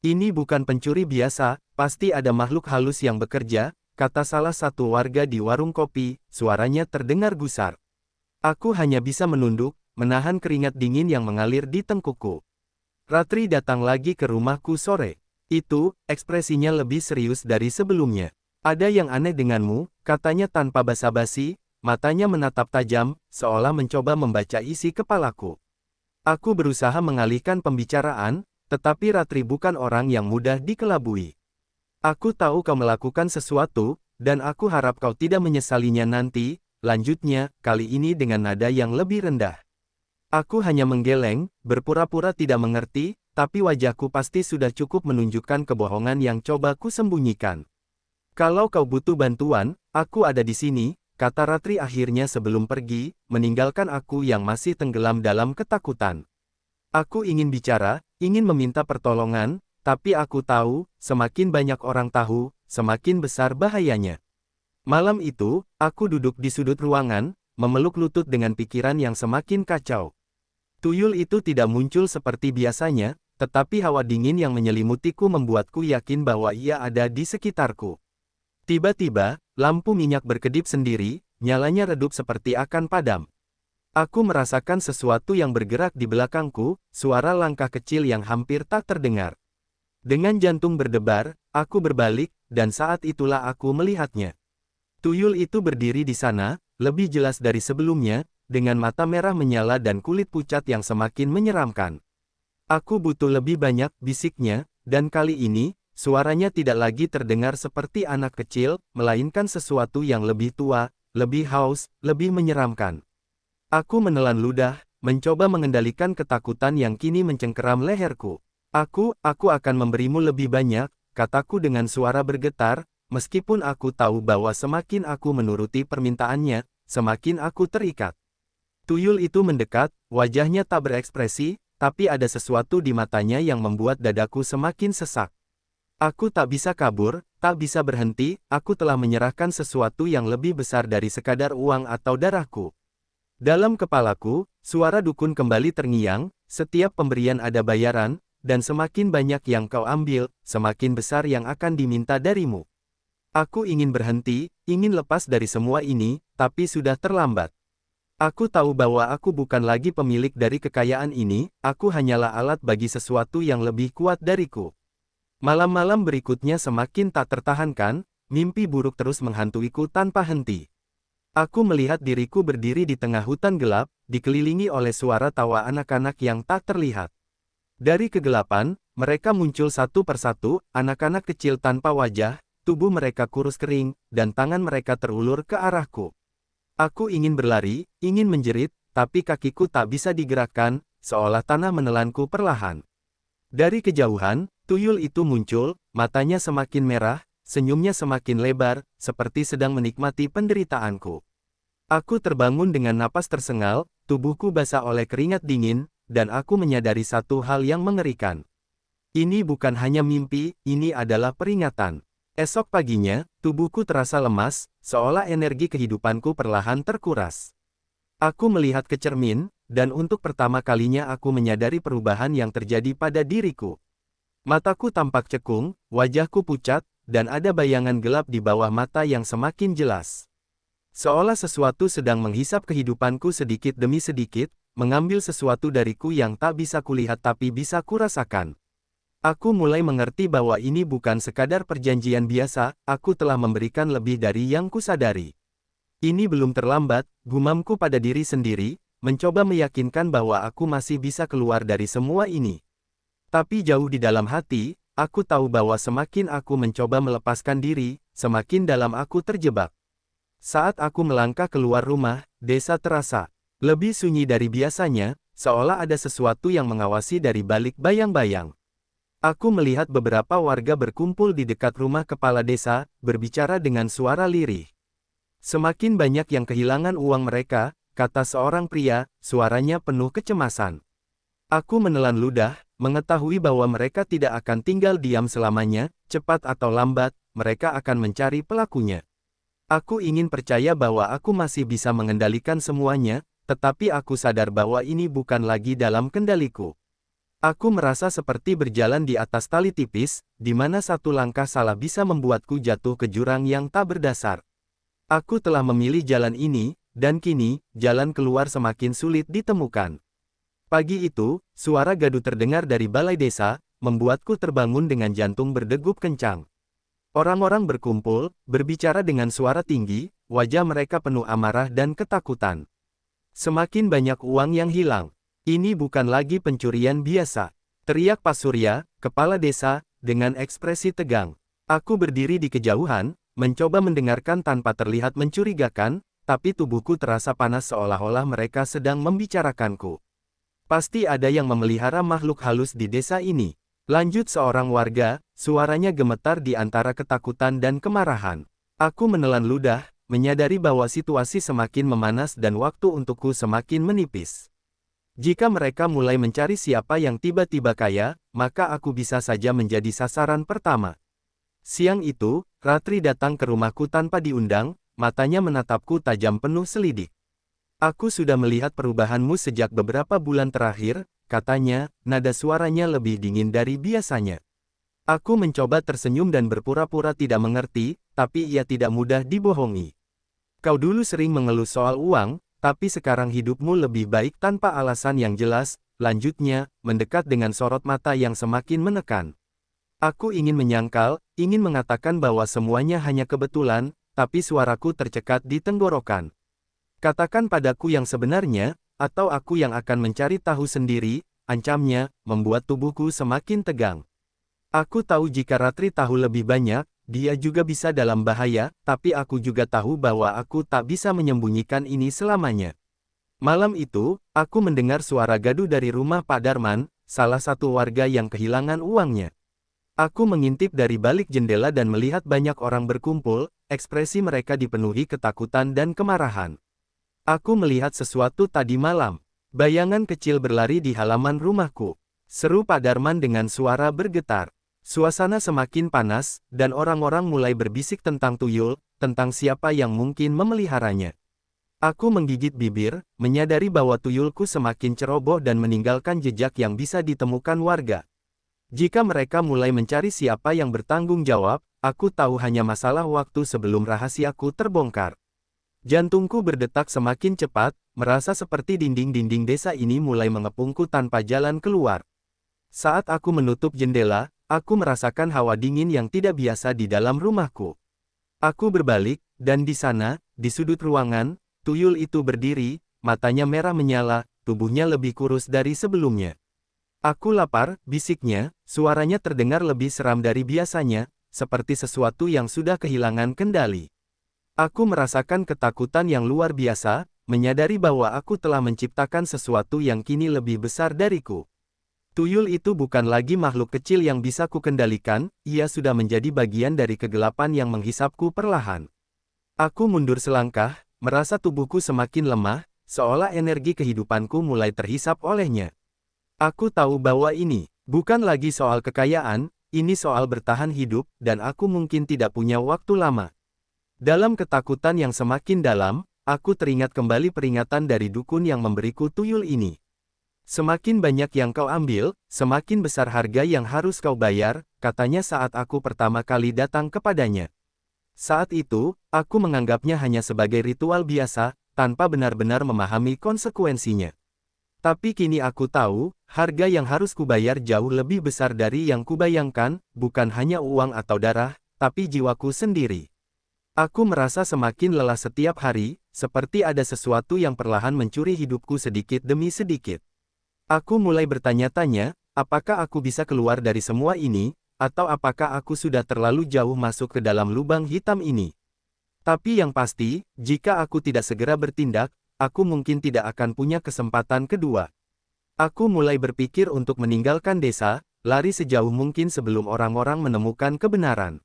Ini bukan pencuri biasa, pasti ada makhluk halus yang bekerja, kata salah satu warga di warung kopi, suaranya terdengar gusar. Aku hanya bisa menunduk, menahan keringat dingin yang mengalir di tengkukku. Ratri datang lagi ke rumahku sore itu, ekspresinya lebih serius dari sebelumnya. Ada yang aneh denganmu, katanya tanpa basa-basi, matanya menatap tajam, seolah mencoba membaca isi kepalaku. Aku berusaha mengalihkan pembicaraan, tetapi Ratri bukan orang yang mudah dikelabui. Aku tahu kau melakukan sesuatu, dan aku harap kau tidak menyesalinya nanti, lanjutnya, kali ini dengan nada yang lebih rendah. Aku hanya menggeleng, berpura-pura tidak mengerti, tapi wajahku pasti sudah cukup menunjukkan kebohongan yang coba ku sembunyikan. Kalau kau butuh bantuan, aku ada di sini, kata Ratri akhirnya sebelum pergi, meninggalkan aku yang masih tenggelam dalam ketakutan. Aku ingin bicara, ingin meminta pertolongan, tapi aku tahu, semakin banyak orang tahu, semakin besar bahayanya. Malam itu, aku duduk di sudut ruangan, memeluk lutut dengan pikiran yang semakin kacau. Tuyul itu tidak muncul seperti biasanya, tetapi hawa dingin yang menyelimutiku membuatku yakin bahwa ia ada di sekitarku. Tiba-tiba, lampu minyak berkedip sendiri, nyalanya redup seperti akan padam. Aku merasakan sesuatu yang bergerak di belakangku, suara langkah kecil yang hampir tak terdengar. Dengan jantung berdebar, aku berbalik, dan saat itulah aku melihatnya. Tuyul itu berdiri di sana, lebih jelas dari sebelumnya, dengan mata merah menyala dan kulit pucat yang semakin menyeramkan. Aku butuh lebih banyak, bisiknya, dan kali ini, suaranya tidak lagi terdengar seperti anak kecil, melainkan sesuatu yang lebih tua, lebih haus, lebih menyeramkan. Aku menelan ludah, mencoba mengendalikan ketakutan yang kini mencengkeram leherku. Aku akan memberimu lebih banyak, kataku dengan suara bergetar, meskipun aku tahu bahwa semakin aku menuruti permintaannya, semakin aku terikat. Tuyul itu mendekat, wajahnya tak berekspresi, tapi ada sesuatu di matanya yang membuat dadaku semakin sesak. Aku tak bisa kabur, tak bisa berhenti, aku telah menyerahkan sesuatu yang lebih besar dari sekadar uang atau darahku. Dalam kepalaku, suara dukun kembali terngiang, setiap pemberian ada bayaran, dan semakin banyak yang kau ambil, semakin besar yang akan diminta darimu. Aku ingin berhenti, ingin lepas dari semua ini, tapi sudah terlambat. Aku tahu bahwa aku bukan lagi pemilik dari kekayaan ini, aku hanyalah alat bagi sesuatu yang lebih kuat dariku. Malam-malam berikutnya semakin tak tertahankan, mimpi buruk terus menghantuiku tanpa henti. Aku melihat diriku berdiri di tengah hutan gelap, dikelilingi oleh suara tawa anak-anak yang tak terlihat. Dari kegelapan, mereka muncul satu persatu, anak-anak kecil tanpa wajah, tubuh mereka kurus kering, dan tangan mereka terulur ke arahku. Aku ingin berlari, ingin menjerit, tapi kakiku tak bisa digerakkan, seolah tanah menelanku perlahan. Dari kejauhan, tuyul itu muncul, matanya semakin merah, senyumnya semakin lebar, seperti sedang menikmati penderitaanku. Aku terbangun dengan napas tersengal, tubuhku basah oleh keringat dingin, dan aku menyadari satu hal yang mengerikan. Ini bukan hanya mimpi, ini adalah peringatan. Esok paginya, tubuhku terasa lemas, seolah energi kehidupanku perlahan terkuras. Aku melihat ke cermin, dan untuk pertama kalinya aku menyadari perubahan yang terjadi pada diriku. Mataku tampak cekung, wajahku pucat, dan ada bayangan gelap di bawah mata yang semakin jelas. Seolah sesuatu sedang menghisap kehidupanku sedikit demi sedikit, mengambil sesuatu dariku yang tak bisa kulihat tapi bisa kurasakan. Aku mulai mengerti bahwa ini bukan sekadar perjanjian biasa, aku telah memberikan lebih dari yang kusadari. Ini belum terlambat, gumamku pada diri sendiri, mencoba meyakinkan bahwa aku masih bisa keluar dari semua ini. Tapi jauh di dalam hati, aku tahu bahwa semakin aku mencoba melepaskan diri, semakin dalam aku terjebak. Saat aku melangkah keluar rumah, desa terasa lebih sunyi dari biasanya, seolah ada sesuatu yang mengawasi dari balik bayang-bayang. Aku melihat beberapa warga berkumpul di dekat rumah kepala desa, berbicara dengan suara lirih. Semakin banyak yang kehilangan uang mereka, kata seorang pria, suaranya penuh kecemasan. Aku menelan ludah, mengetahui bahwa mereka tidak akan tinggal diam selamanya, cepat atau lambat, mereka akan mencari pelakunya. Aku ingin percaya bahwa aku masih bisa mengendalikan semuanya, tetapi aku sadar bahwa ini bukan lagi dalam kendaliku. Aku merasa seperti berjalan di atas tali tipis, di mana satu langkah salah bisa membuatku jatuh ke jurang yang tak berdasar. Aku telah memilih jalan ini, dan kini, jalan keluar semakin sulit ditemukan. Pagi itu, suara gaduh terdengar dari balai desa, membuatku terbangun dengan jantung berdegup kencang. Orang-orang berkumpul, berbicara dengan suara tinggi, wajah mereka penuh amarah dan ketakutan. Semakin banyak uang yang hilang. Ini bukan lagi pencurian biasa, teriak Pak Surya, kepala desa, dengan ekspresi tegang. Aku berdiri di kejauhan, mencoba mendengarkan tanpa terlihat mencurigakan, tapi tubuhku terasa panas seolah-olah mereka sedang membicarakanku. Pasti ada yang memelihara makhluk halus di desa ini. Lanjut seorang warga, suaranya gemetar di antara ketakutan dan kemarahan. Aku menelan ludah, menyadari bahwa situasi semakin memanas dan waktu untukku semakin menipis. Jika mereka mulai mencari siapa yang tiba-tiba kaya, maka aku bisa saja menjadi sasaran pertama. Siang itu, Ratri datang ke rumahku tanpa diundang, matanya menatapku tajam penuh selidik. Aku sudah melihat perubahanmu sejak beberapa bulan terakhir, katanya, nada suaranya lebih dingin dari biasanya. Aku mencoba tersenyum dan berpura-pura tidak mengerti, tapi ia tidak mudah dibohongi. Kau dulu sering mengeluh soal uang, tapi sekarang hidupmu lebih baik tanpa alasan yang jelas, lanjutnya, mendekat dengan sorot mata yang semakin menekan. Aku ingin menyangkal, ingin mengatakan bahwa semuanya hanya kebetulan, tapi suaraku tercekat di tenggorokan. Katakan padaku yang sebenarnya, atau aku yang akan mencari tahu sendiri, ancamnya, membuat tubuhku semakin tegang. Aku tahu jika Ratri tahu lebih banyak, dia juga bisa dalam bahaya, tapi aku juga tahu bahwa aku tak bisa menyembunyikan ini selamanya. Malam itu, aku mendengar suara gaduh dari rumah Pak Darman, salah satu warga yang kehilangan uangnya. Aku mengintip dari balik jendela dan melihat banyak orang berkumpul, ekspresi mereka dipenuhi ketakutan dan kemarahan. Aku melihat sesuatu tadi malam. Bayangan kecil berlari di halaman rumahku. Seru Pak Darman dengan suara bergetar. Suasana semakin panas, dan orang-orang mulai berbisik tentang tuyul, tentang siapa yang mungkin memeliharanya. Aku menggigit bibir, menyadari bahwa tuyulku semakin ceroboh dan meninggalkan jejak yang bisa ditemukan warga. Jika mereka mulai mencari siapa yang bertanggung jawab, aku tahu hanya masalah waktu sebelum rahasiaku terbongkar. Jantungku berdetak semakin cepat, merasa seperti dinding-dinding desa ini mulai mengepungku tanpa jalan keluar. Saat aku menutup jendela, aku merasakan hawa dingin yang tidak biasa di dalam rumahku. Aku berbalik, dan di sana, di sudut ruangan, tuyul itu berdiri, matanya merah menyala, tubuhnya lebih kurus dari sebelumnya. Aku lapar, bisiknya, suaranya terdengar lebih seram dari biasanya, seperti sesuatu yang sudah kehilangan kendali. Aku merasakan ketakutan yang luar biasa, menyadari bahwa aku telah menciptakan sesuatu yang kini lebih besar dariku. Tuyul itu bukan lagi makhluk kecil yang bisa kukendalikan, ia sudah menjadi bagian dari kegelapan yang menghisapku perlahan. Aku mundur selangkah, merasa tubuhku semakin lemah, seolah energi kehidupanku mulai terhisap olehnya. Aku tahu bahwa ini bukan lagi soal kekayaan, ini soal bertahan hidup, dan aku mungkin tidak punya waktu lama. Dalam ketakutan yang semakin dalam, aku teringat kembali peringatan dari dukun yang memberiku tuyul ini. Semakin banyak yang kau ambil, semakin besar harga yang harus kau bayar, katanya saat aku pertama kali datang kepadanya. Saat itu, aku menganggapnya hanya sebagai ritual biasa, tanpa benar-benar memahami konsekuensinya. Tapi kini aku tahu, harga yang harus kubayar jauh lebih besar dari yang kubayangkan, bukan hanya uang atau darah, tapi jiwaku sendiri. Aku merasa semakin lelah setiap hari, seperti ada sesuatu yang perlahan mencuri hidupku sedikit demi sedikit. Aku mulai bertanya-tanya, apakah aku bisa keluar dari semua ini, atau apakah aku sudah terlalu jauh masuk ke dalam lubang hitam ini. Tapi yang pasti, jika aku tidak segera bertindak, aku mungkin tidak akan punya kesempatan kedua. Aku mulai berpikir untuk meninggalkan desa, lari sejauh mungkin sebelum orang-orang menemukan kebenaran.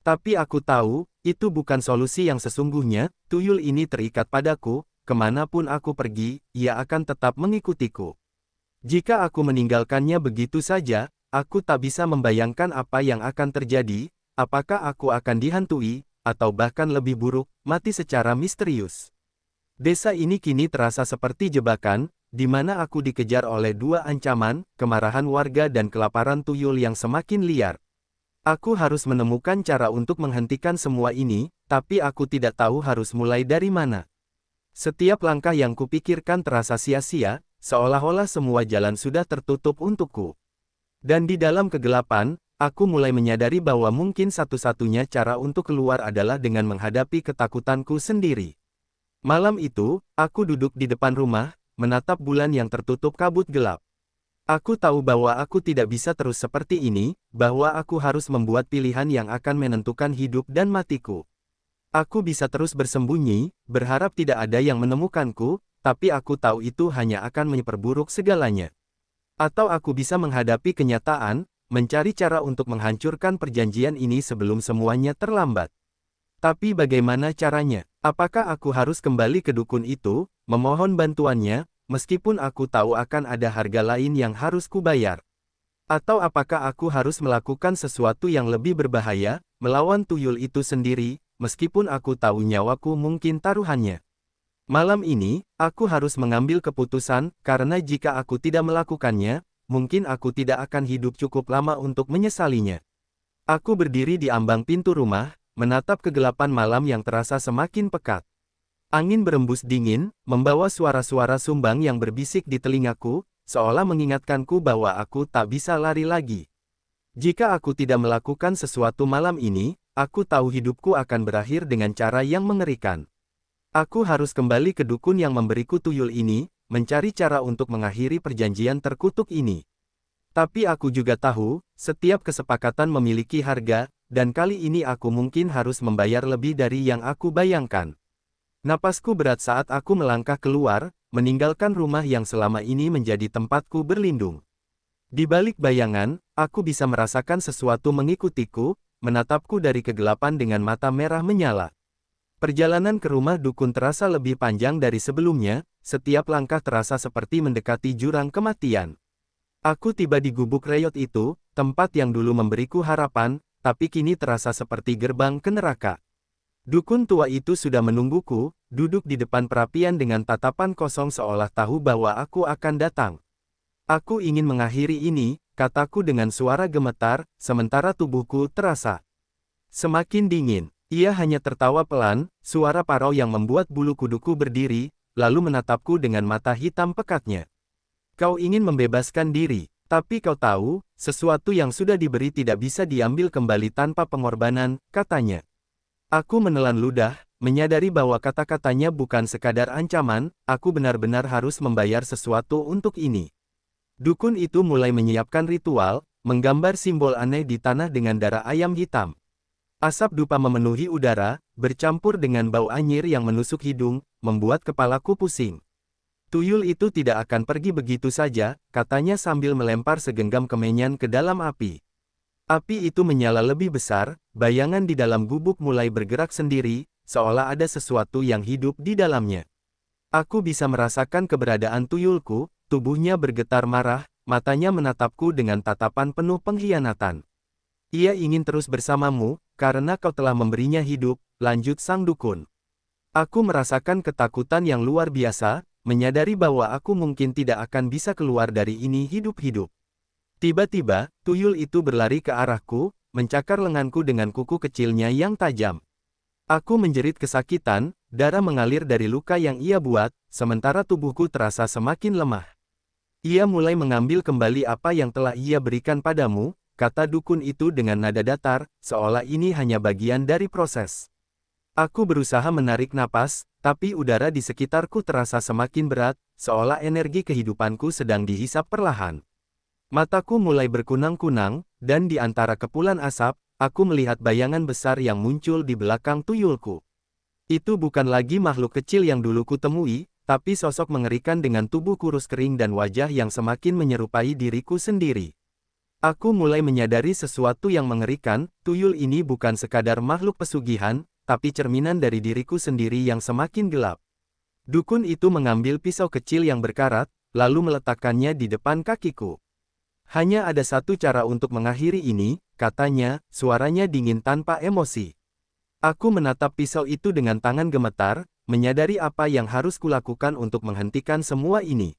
Tapi aku tahu, itu bukan solusi yang sesungguhnya, tuyul ini terikat padaku, kemanapun aku pergi, ia akan tetap mengikutiku. Jika aku meninggalkannya begitu saja, aku tak bisa membayangkan apa yang akan terjadi, apakah aku akan dihantui, atau bahkan lebih buruk, mati secara misterius. Desa ini kini terasa seperti jebakan, di mana aku dikejar oleh dua ancaman, kemarahan warga dan kelaparan tuyul yang semakin liar. Aku harus menemukan cara untuk menghentikan semua ini, tapi aku tidak tahu harus mulai dari mana. Setiap langkah yang kupikirkan terasa sia-sia, seolah-olah semua jalan sudah tertutup untukku. Dan di dalam kegelapan, aku mulai menyadari bahwa mungkin satu-satunya cara untuk keluar adalah dengan menghadapi ketakutanku sendiri. Malam itu, aku duduk di depan rumah, menatap bulan yang tertutup kabut gelap. Aku tahu bahwa aku tidak bisa terus seperti ini, bahwa aku harus membuat pilihan yang akan menentukan hidup dan matiku. Aku bisa terus bersembunyi, berharap tidak ada yang menemukanku, tapi aku tahu itu hanya akan memperburuk segalanya. Atau aku bisa menghadapi kenyataan, mencari cara untuk menghancurkan perjanjian ini sebelum semuanya terlambat. Tapi bagaimana caranya? Apakah aku harus kembali ke dukun itu, memohon bantuannya, meskipun aku tahu akan ada harga lain yang harus kubayar. Atau apakah aku harus melakukan sesuatu yang lebih berbahaya, melawan tuyul itu sendiri, meskipun aku tahu nyawaku mungkin taruhannya. Malam ini, aku harus mengambil keputusan, karena jika aku tidak melakukannya, mungkin aku tidak akan hidup cukup lama untuk menyesalinya. Aku berdiri di ambang pintu rumah, menatap kegelapan malam yang terasa semakin pekat. Angin berembus dingin, membawa suara-suara sumbang yang berbisik di telingaku, seolah mengingatkanku bahwa aku tak bisa lari lagi. Jika aku tidak melakukan sesuatu malam ini, aku tahu hidupku akan berakhir dengan cara yang mengerikan. Aku harus kembali ke dukun yang memberiku tuyul ini, mencari cara untuk mengakhiri perjanjian terkutuk ini. Tapi aku juga tahu, setiap kesepakatan memiliki harga, dan kali ini aku mungkin harus membayar lebih dari yang aku bayangkan. Napasku berat saat aku melangkah keluar, meninggalkan rumah yang selama ini menjadi tempatku berlindung. Di balik bayangan, aku bisa merasakan sesuatu mengikutiku, menatapku dari kegelapan dengan mata merah menyala. Perjalanan ke rumah dukun terasa lebih panjang dari sebelumnya, setiap langkah terasa seperti mendekati jurang kematian. Aku tiba di gubuk reyot itu, tempat yang dulu memberiku harapan, tapi kini terasa seperti gerbang ke neraka. Dukun tua itu sudah menungguku, duduk di depan perapian dengan tatapan kosong seolah tahu bahwa aku akan datang. Aku ingin mengakhiri ini, kataku dengan suara gemetar, sementara tubuhku terasa semakin dingin. Ia hanya tertawa pelan, suara parau yang membuat bulu kuduku berdiri, lalu menatapku dengan mata hitam pekatnya. Kau ingin membebaskan diri. Tapi kau tahu, sesuatu yang sudah diberi tidak bisa diambil kembali tanpa pengorbanan, katanya. Aku menelan ludah, menyadari bahwa kata-katanya bukan sekadar ancaman, aku benar-benar harus membayar sesuatu untuk ini. Dukun itu mulai menyiapkan ritual, menggambar simbol aneh di tanah dengan darah ayam hitam. Asap dupa memenuhi udara, bercampur dengan bau anyir yang menusuk hidung, membuat kepalaku pusing. Tuyul itu tidak akan pergi begitu saja, katanya sambil melempar segenggam kemenyan ke dalam api. Api itu menyala lebih besar, bayangan di dalam gubuk mulai bergerak sendiri, seolah ada sesuatu yang hidup di dalamnya. Aku bisa merasakan keberadaan tuyulku, tubuhnya bergetar marah, matanya menatapku dengan tatapan penuh pengkhianatan. Ia ingin terus bersamamu, karena kau telah memberinya hidup, lanjut sang dukun. Aku merasakan ketakutan yang luar biasa, menyadari bahwa aku mungkin tidak akan bisa keluar dari ini hidup-hidup. Tiba-tiba, tuyul itu berlari ke arahku, mencakar lenganku dengan kuku kecilnya yang tajam. Aku menjerit kesakitan, darah mengalir dari luka yang ia buat, sementara tubuhku terasa semakin lemah. Ia mulai mengambil kembali apa yang telah ia berikan padamu, kata dukun itu dengan nada datar, seolah ini hanya bagian dari proses. Aku berusaha menarik napas, tapi udara di sekitarku terasa semakin berat, seolah energi kehidupanku sedang dihisap perlahan. Mataku mulai berkunang-kunang, dan di antara kepulan asap, aku melihat bayangan besar yang muncul di belakang tuyulku. Itu bukan lagi makhluk kecil yang dulu kutemui, tapi sosok mengerikan dengan tubuh kurus kering dan wajah yang semakin menyerupai diriku sendiri. Aku mulai menyadari sesuatu yang mengerikan, tuyul ini bukan sekadar makhluk pesugihan, tapi cerminan dari diriku sendiri yang semakin gelap. Dukun itu mengambil pisau kecil yang berkarat, lalu meletakkannya di depan kakiku. Hanya ada satu cara untuk mengakhiri ini, katanya, suaranya dingin tanpa emosi. Aku menatap pisau itu dengan tangan gemetar, menyadari apa yang harus kulakukan untuk menghentikan semua ini.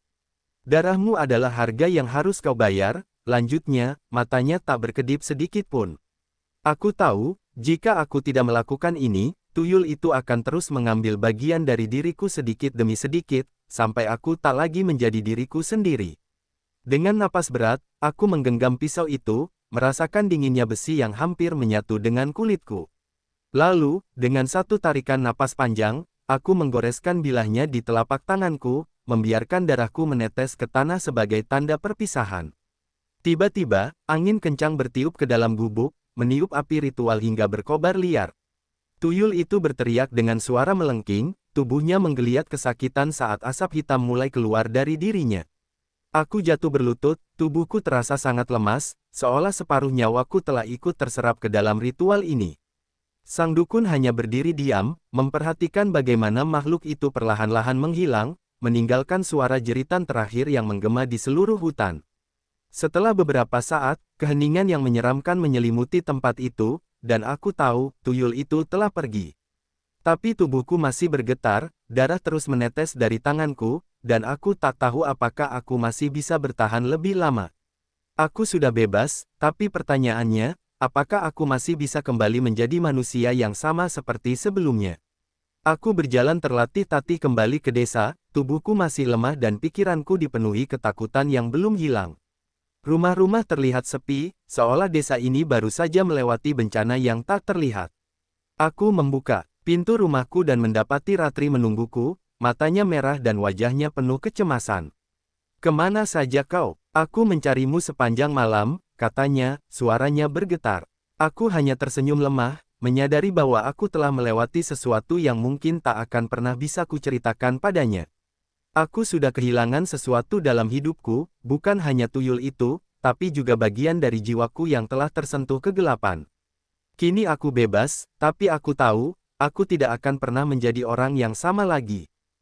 Darahmu adalah harga yang harus kau bayar, lanjutnya, matanya tak berkedip sedikit pun. Aku tahu, jika aku tidak melakukan ini, tuyul itu akan terus mengambil bagian dari diriku sedikit demi sedikit, sampai aku tak lagi menjadi diriku sendiri. Dengan napas berat, aku menggenggam pisau itu, merasakan dinginnya besi yang hampir menyatu dengan kulitku. Lalu, dengan satu tarikan napas panjang, aku menggoreskan bilahnya di telapak tanganku, membiarkan darahku menetes ke tanah sebagai tanda perpisahan. Tiba-tiba, angin kencang bertiup ke dalam gubuk, meniup api ritual hingga berkobar liar. Tuyul itu berteriak dengan suara melengking, tubuhnya menggeliat kesakitan saat asap hitam mulai keluar dari dirinya. Aku jatuh berlutut, tubuhku terasa sangat lemas, seolah separuh nyawaku telah ikut terserap ke dalam ritual ini. Sang dukun hanya berdiri diam, memperhatikan bagaimana makhluk itu perlahan-lahan menghilang, meninggalkan suara jeritan terakhir yang menggema di seluruh hutan. Setelah beberapa saat, keheningan yang menyeramkan menyelimuti tempat itu, dan aku tahu, tuyul itu telah pergi. Tapi tubuhku masih bergetar, darah terus menetes dari tanganku, dan aku tak tahu apakah aku masih bisa bertahan lebih lama. Aku sudah bebas, tapi pertanyaannya, apakah aku masih bisa kembali menjadi manusia yang sama seperti sebelumnya? Aku berjalan terlatih-tatih kembali ke desa, tubuhku masih lemah dan pikiranku dipenuhi ketakutan yang belum hilang. Rumah-rumah terlihat sepi, seolah desa ini baru saja melewati bencana yang tak terlihat. Aku membuka pintu rumahku dan mendapati Ratri menungguku, matanya merah dan wajahnya penuh kecemasan. "Kemana saja kau? Aku mencarimu sepanjang malam," katanya, suaranya bergetar. Aku hanya tersenyum lemah, menyadari bahwa aku telah melewati sesuatu yang mungkin tak akan pernah bisa kuceritakan padanya. Aku sudah kehilangan sesuatu dalam hidupku, bukan hanya tuyul itu, tapi juga bagian dari jiwaku yang telah tersentuh kegelapan. Kini aku bebas, tapi aku tahu, aku tidak akan pernah menjadi orang yang sama lagi.